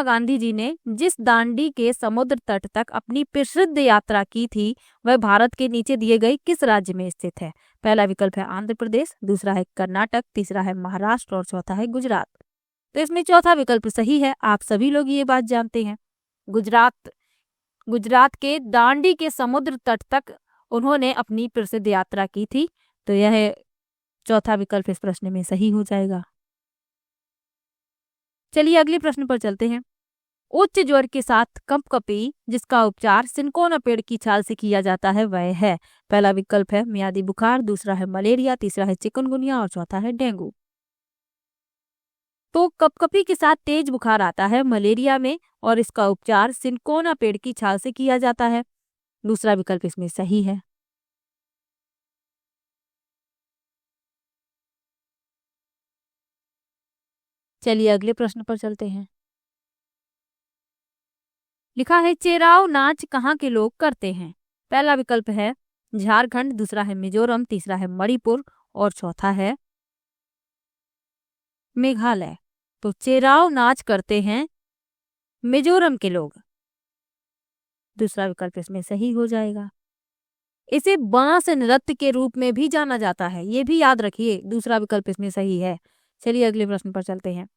गांधी जी ने जिस दांडी के समुद्र तट तक अपनी प्रसिद्ध यात्रा की थी वह भारत के नीचे दिए गए किस राज्य में स्थित है। पहला विकल्प है आंध्र प्रदेश, दूसरा है कर्नाटक, तीसरा है महाराष्ट्र और चौथा है गुजरात। तो इसमें चौथा विकल्प सही है, आप सभी लोग ये बात जानते हैं। गुजरात के दांडी के समुद्र तट तक उन्होंने अपनी प्रसिद्ध यात्रा की थी। तो यह चौथा विकल्प इस प्रश्न में सही हो जाएगा। चलिए अगले प्रश्न पर चलते हैं। उच्च ज्वर के साथ कंपकपी जिसका उपचार सिनकोना पेड़ की छाल से किया जाता है वह है। पहला विकल्प है मियादी बुखार, दूसरा है मलेरिया, तीसरा है चिकनगुनिया और चौथा है डेंगू। तो कपकपी के साथ तेज बुखार आता है मलेरिया में और इसका उपचार सिनकोना पेड़ की छाल से किया जाता है। दूसरा विकल्प इसमें सही है। चलिए अगले प्रश्न पर चलते हैं। लिखा है चेराव नाच कहाँ के लोग करते हैं। पहला विकल्प है झारखंड, दूसरा है मिजोरम, तीसरा है मणिपुर और चौथा है मेघालय। तो चेराव नाच करते हैं मिजोरम के लोग, दूसरा विकल्प इसमें सही हो जाएगा। इसे बांस नृत्य के रूप में भी जाना जाता है, ये भी याद रखिए, दूसरा विकल्प इसमें सही है। चलिए अगले प्रश्न पर चलते हैं।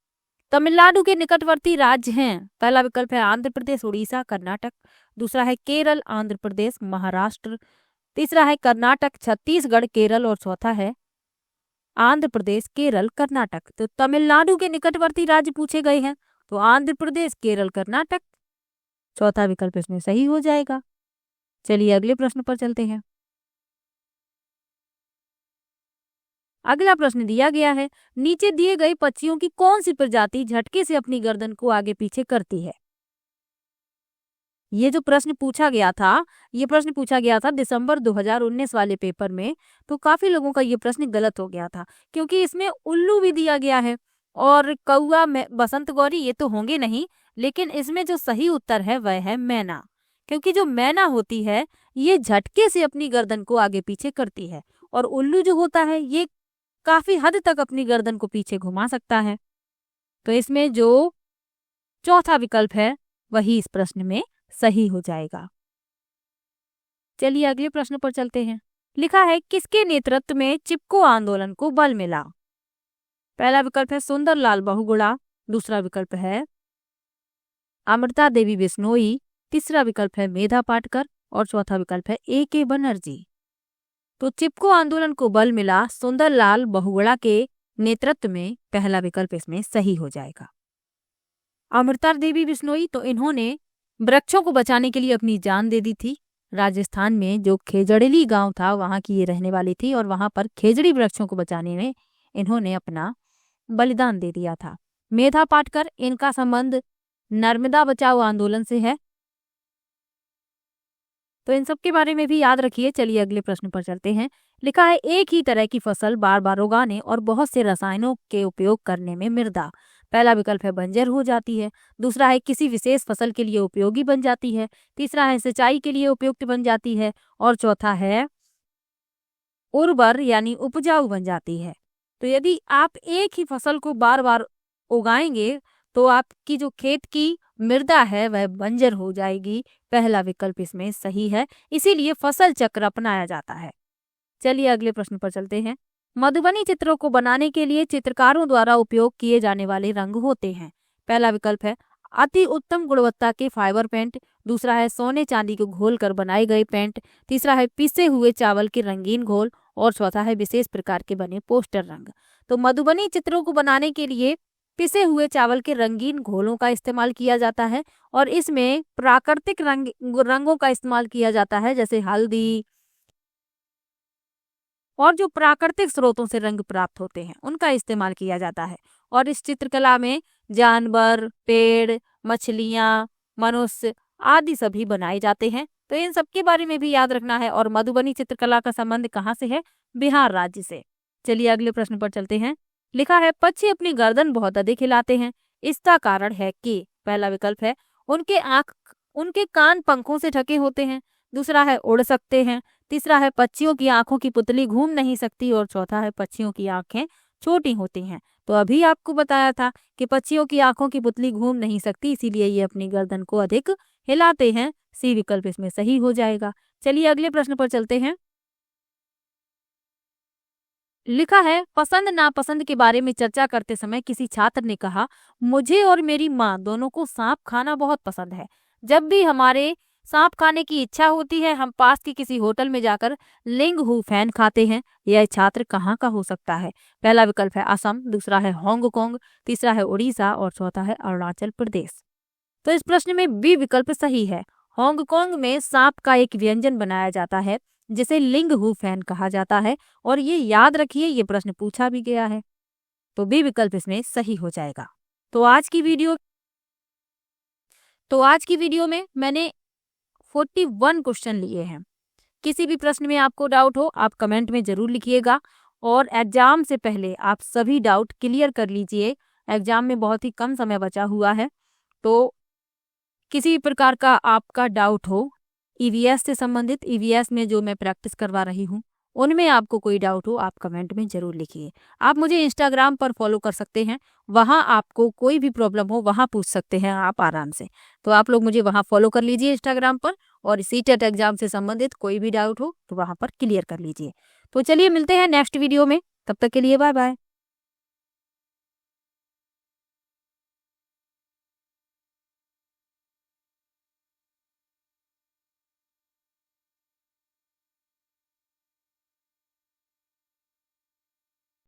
तमिलनाडु के निकटवर्ती राज्य हैं। पहला विकल्प है आंध्र प्रदेश, उड़ीसा, कर्नाटक, दूसरा है केरल, आंध्र प्रदेश, महाराष्ट्र, तीसरा है कर्नाटक, छत्तीसगढ़, केरल और चौथा है आंध्र प्रदेश, केरल, कर्नाटक। तो तमिलनाडु के निकटवर्ती राज्य पूछे गए हैं, तो आंध्र प्रदेश, केरल, कर्नाटक, चौथा विकल्प इसमें सही हो जाएगा। चलिए अगले प्रश्न पर चलते हैं। अगला प्रश्न दिया गया है नीचे दिए गए पक्षियों की कौन सी प्रजाति झटके से अपनी गर्दन को आगे पीछे करती है। ये जो प्रश्न पूछा गया था, ये प्रश्न पूछा गया था दिसंबर 2019 वाले पेपर में। तो काफी लोगों का ये प्रश्न गलत हो गया था, क्योंकि इसमें उल्लू भी दिया गया है और कौआ बसंत गौरी ये तो होंगे नहीं, लेकिन इसमें जो सही उत्तर है वह है मैना। क्योंकि जो मैना होती है ये झटके से अपनी गर्दन को आगे पीछे करती है, और उल्लू जो होता है ये काफी हद तक अपनी गर्दन को पीछे घुमा सकता है। तो इसमें जो चौथा विकल्प है वही इस प्रश्न में सही हो जाएगा। चलिए अगले प्रश्न पर चलते हैं। लिखा है किसके नेतृत्व में चिपको आंदोलन को बल मिला? पहला विकल्प है सुंदरलाल बहुगुणा, दूसरा विकल्प है अमृता देवी बिश्नोई, तीसरा विकल्प है मेधा पाटकर और चौथा विकल्प है A.K. बनर्जी। तो चिपको आंदोलन को बल मिला सुंदरलाल बहुगुणा के नेतृत्व में, पहला विकल्प इसमें सही हो जाएगा। अमृता देवी बिश्नोई तो इन्होंने वृक्षों को बचाने के लिए अपनी जान दे दी थी। राजस्थान में जो खेजड़ेली गांव था वहां की ये रहने वाली थी, और वहां पर खेजड़ी वृक्षों को बचाने में इन्होंने अपना बलिदान दे दिया था। मेधा पाटकर, इनका संबंध नर्मदा बचाओ आंदोलन से है। तो इन सब के बारे में भी याद रखिए। चलिए अगले प्रश्न पर चलते हैं। लिखा है एक ही तरह की फसल बार बार उगाने और बहुत से रसायनों के उपयोग करने में मृदा, पहला विकल्प है बंजर हो जाती है, दूसरा है किसी विशेष फसल के लिए उपयोगी बन जाती है, तीसरा है सिंचाई के लिए उपयुक्त बन जाती है और चौथा है उर्वर यानी उपजाऊ बन जाती है। तो यदि आप एक ही फसल को बार बार उगाएंगे तो आपकी जो खेत की मृदा है वह बंजर हो जाएगी, पहला विकल्प इसमें सही है, इसीलिए फसल चक्र अपनाया जाता है। चलिए अगले प्रश्न पर चलते हैं। मधुबनी चित्रों को बनाने के लिए चित्रकारों द्वारा उपयोग किए जाने वाले रंग होते हैं, पहला विकल्प है अति उत्तम गुणवत्ता के फाइबर पेंट, दूसरा है सोने चांदी को घोल कर बनाए गए पेंट, तीसरा है पिसे हुए चावल के रंगीन घोल और चौथा है विशेष प्रकार के बने पोस्टर रंग। तो मधुबनी चित्रों को बनाने के लिए पिसे हुए चावल के रंगीन घोलों का इस्तेमाल किया जाता है, और इसमें प्राकृतिक रंगों का इस्तेमाल किया जाता है, जैसे हल्दी और जो प्राकृतिक स्रोतों से रंग प्राप्त होते हैं उनका इस्तेमाल किया जाता है। और इस चित्रकला में जानवर, पेड़, मछलियाँ, मनुष्य आदि सभी बनाए जाते हैं। तो इन सब के बारे में भी याद रखना है। और मधुबनी चित्रकला का संबंध कहाँ से है? बिहार राज्य से। चलिए अगले प्रश्न पर चलते हैं। लिखा है पक्षी अपनी गर्दन बहुत अधिक हिलाते हैं, इसका कारण है कि, पहला विकल्प है उनके कान पंखों से ढके होते हैं, दूसरा है उड़ सकते हैं, तीसरा है पक्षियों की आंखों की पुतली घूम नहीं सकती और चौथा है पक्षियों की आंखें छोटी होती हैं। तो अभी आपको बताया था कि पक्षियों की आंखों की पुतली घूम नहीं सकती, इसीलिए ये अपनी गर्दन को अधिक हिलाते हैं, सी विकल्प इसमें सही हो जाएगा। चलिए अगले प्रश्न पर चलते हैं। लिखा है पसंद नापसंद के बारे में चर्चा करते समय किसी छात्र ने कहा, मुझे और मेरी माँ दोनों को सांप खाना बहुत पसंद है। जब भी हमारे सांप खाने की इच्छा होती है हम पास के किसी होटल में जाकर लिंग हु फैन खाते हैं। यह छात्र कहाँ का हो सकता है? पहला विकल्प है असम, दूसरा है हांगकांग, तीसरा है उड़ीसा और चौथा है अरुणाचल प्रदेश। तो इस प्रश्न में बी विकल्प सही है। हांगकांग में सांप का एक व्यंजन बनाया जाता है जिसे लिंग हु फैन कहा जाता है, और ये याद रखिए ये प्रश्न पूछा भी गया है। तो बी विकल्प इसमें सही हो जाएगा। तो आज की वीडियो में मैंने 41 क्वेश्चन लिए हैं। किसी भी प्रश्न में आपको डाउट हो आप कमेंट में जरूर लिखिएगा, और एग्जाम से पहले आप सभी डाउट क्लियर कर लीजिए। एग्जाम में बहुत ही कम समय बचा हुआ है, तो किसी भी प्रकार का आपका डाउट हो ईवीएस से संबंधित, ईवीएस में जो मैं प्रैक्टिस करवा रही हूँ उनमें आपको कोई डाउट हो आप कमेंट में जरूर लिखिए। आप मुझे इंस्टाग्राम पर फॉलो कर सकते हैं, वहाँ आपको कोई भी प्रॉब्लम हो वहाँ पूछ सकते हैं आप आराम से। तो आप लोग मुझे वहाँ फॉलो कर लीजिए इंस्टाग्राम पर, और सीटेट एग्जाम से संबंधित कोई भी डाउट हो तो वहाँ पर क्लियर कर लीजिए। तो चलिए मिलते हैं नेक्स्ट वीडियो में, तब तक के लिए बाय बाय।